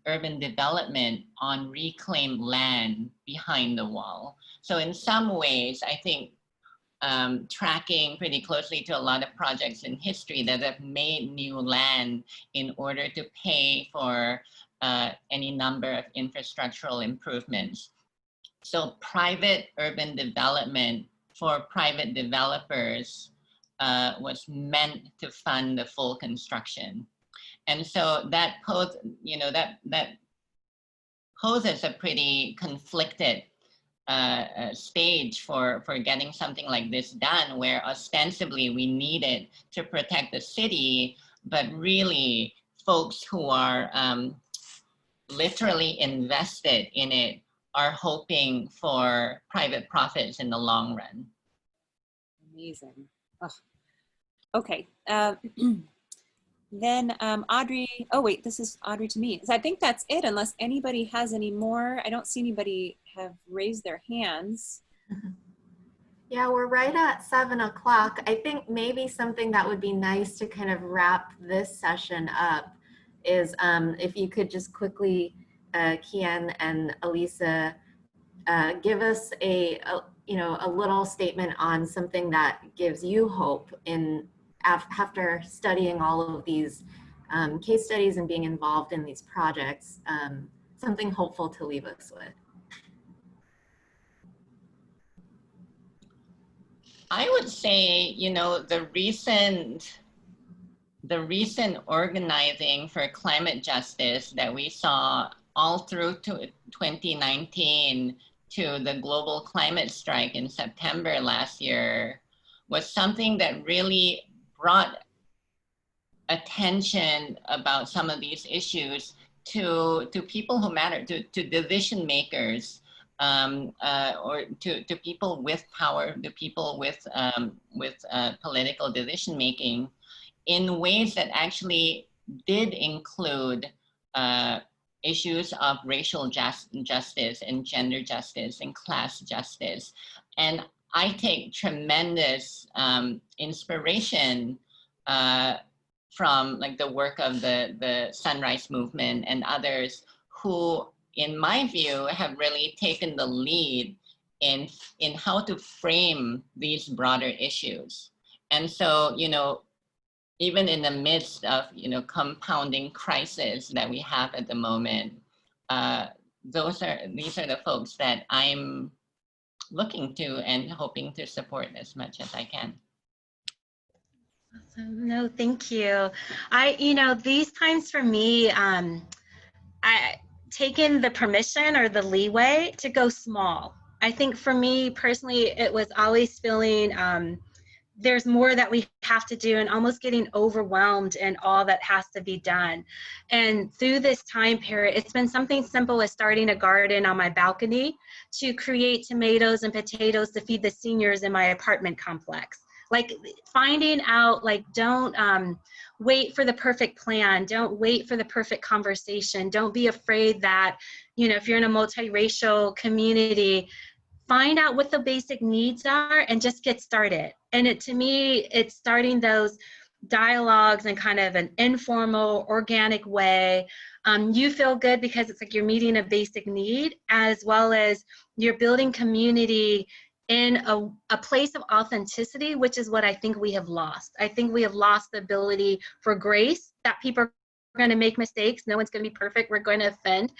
urban development on reclaimed land behind the wall. So in some ways, I think tracking pretty closely to a lot of projects in history that have made new land in order to pay for any number of infrastructural improvements. So private urban development for private developers was meant to fund the full construction. And so that poses a pretty conflicted stage for getting something like this done, where ostensibly we need it to protect the city, but really folks who are literally invested in it are hoping for private profits in the long run. Amazing. Oh. Okay. Then Audrey, oh wait, this is Audrey to me. So I think that's it, unless anybody has any more. I don't see anybody have raised their hands. Yeah, we're right at 7 o'clock. I think maybe something that would be nice to kind of wrap this session up is if you could just quickly, Kian and Alisa, give us a little statement on something that gives you hope after studying all of these case studies and being involved in these projects, something hopeful to leave us with. I would say, you know, the recent organizing for climate justice that we saw all through to 2019 to the global climate strike in September last year was something that really brought attention about some of these issues to people who matter, to decision makers, or to people with power, to people with political decision making, in ways that actually did include issues of racial justice and gender justice and class justice. And I take tremendous inspiration from like the work of the Sunrise Movement and others who, in my view, have really taken the lead in how to frame these broader issues. And so, you know, even in the midst of, you know, compounding crisis that we have at the moment, these are the folks that I'm looking to and hoping to support as much as I can. Awesome. No, thank you. These times for me, I taken the permission or the leeway to go small. I think for me personally, it was always feeling there's more that we have to do and almost getting overwhelmed in all that has to be done. And through this time period, it's been something simple as starting a garden on my balcony to create tomatoes and potatoes to feed the seniors in my apartment complex. Like finding out, like, don't wait for the perfect plan. Don't wait for the perfect conversation. Don't be afraid that, if you're in a multiracial community, find out what the basic needs are and just get started. And to me, it's starting those dialogues in kind of an informal, organic way. You feel good because it's like you're meeting a basic need, as well as you're building community in a place of authenticity, which is what I think we have lost. I think we have lost the ability for grace, that people are going to make mistakes. No one's going to be perfect. We're going to offend.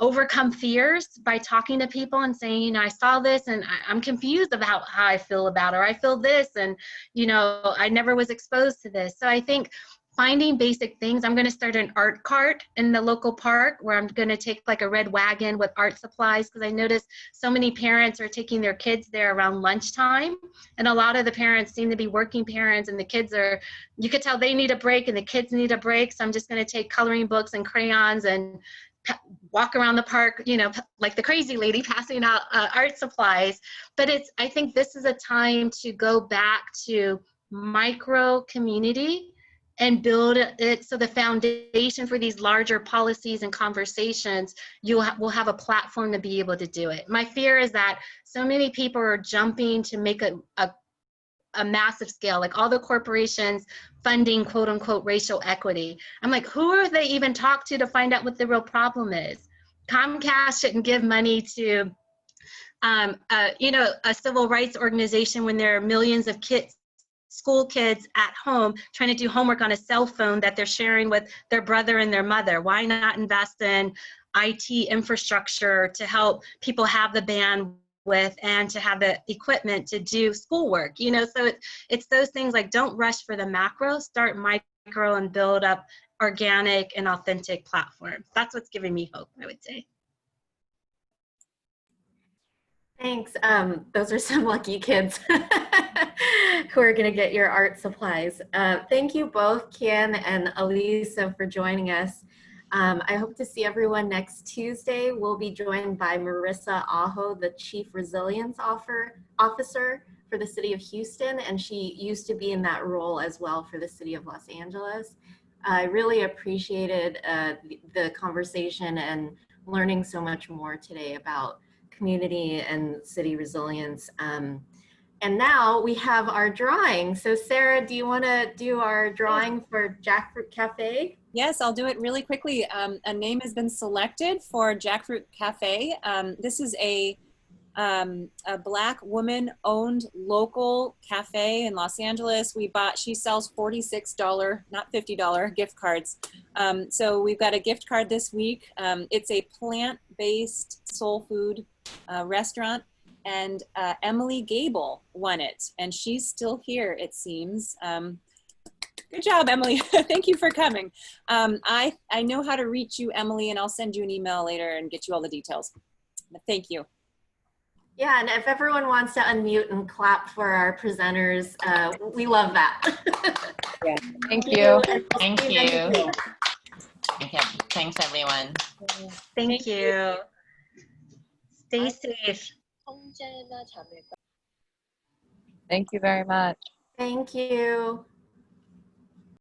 Overcome fears by talking to people and saying, I saw this and I'm confused about how I feel about it, or I feel this and, I never was exposed to this. So I think finding basic things. I'm going to start an art cart in the local park where I'm going to take like a red wagon with art supplies, because I noticed so many parents are taking their kids there around lunchtime, and a lot of the parents seem to be working parents, and the kids are, you could tell they need a break and the kids need a break. So I'm just going to take coloring books and crayons and walk around the park, like the crazy lady passing out art supplies. But I think this is a time to go back to micro community and build it so the foundation for these larger policies and conversations, will have a platform to be able to do it. My fear is that so many people are jumping to make a massive scale, like all the corporations funding quote unquote racial equity. I'm like, who are they even talk to find out what the real problem is? Comcast shouldn't give money to a civil rights organization when there are millions of school kids at home trying to do homework on a cell phone that they're sharing with their brother and their mother. Why not invest in IT infrastructure to help people have the bandwidth and to have the equipment to do schoolwork? So it's those things, like, don't rush for the macro, start micro and build up organic and authentic platforms. That's what's giving me hope, I would say. Thanks. Those are some lucky kids who are going to get your art supplies. Thank you both, Kian and Alisa, for joining us. I hope to see everyone next Tuesday. We'll be joined by Marissa Aho, the Chief Resilience Officer for the City of Houston, and she used to be in that role as well for the City of Los Angeles. I really appreciated the conversation and learning so much more today about community and city resilience. And now we have our drawing. So Sarah, do you want to do our drawing for Jackfruit Cafe? Yes, I'll do it really quickly. A name has been selected for Jackfruit Cafe. This is a Black woman-owned local cafe in Los Angeles. She sells $46, not $50 gift cards. So we've got a gift card this week. It's a plant-based soul food restaurant, and Emily Gable won it, and she's still here, it seems. Good job, Emily. Thank you for coming. I know how to reach you, Emily, and I'll send you an email later and get you all the details. But thank you. Yeah, and if everyone wants to unmute and clap for our presenters, we love that. Yeah. Thank you. Thank you. Thanks, everyone. Thank you. Stay safe. Thank you very much. Thank you.